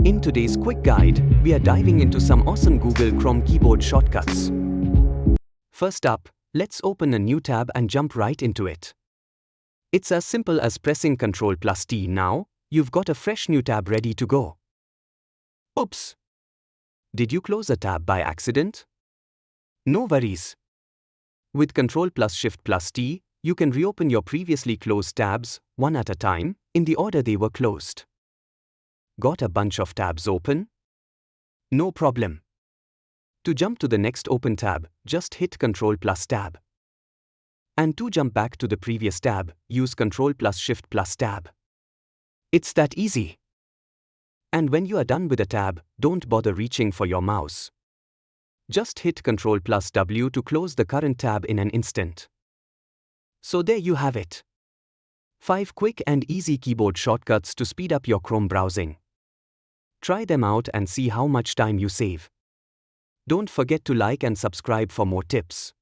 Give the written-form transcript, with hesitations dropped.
In today's quick guide, we are diving into some awesome Google Chrome keyboard shortcuts. First up, let's open a new tab and jump right into it. It's as simple as pressing Ctrl+T. Now, you've got a fresh new tab ready to go. Oops! Did you close a tab by accident? No worries. With Ctrl+Shift+T, you can reopen your previously closed tabs, one at a time, in the order they were closed. Got a bunch of tabs open? No problem. To jump to the next open tab, just hit Ctrl+Tab. And to jump back to the previous tab, use Ctrl+Shift+Tab. It's that easy. And when you are done with a tab, don't bother reaching for your mouse. Just hit Ctrl+W to close the current tab in an instant. So there you have it. 5 quick and easy keyboard shortcuts to speed up your Chrome browsing. Try them out and see how much time you save. Don't forget to like and subscribe for more tips.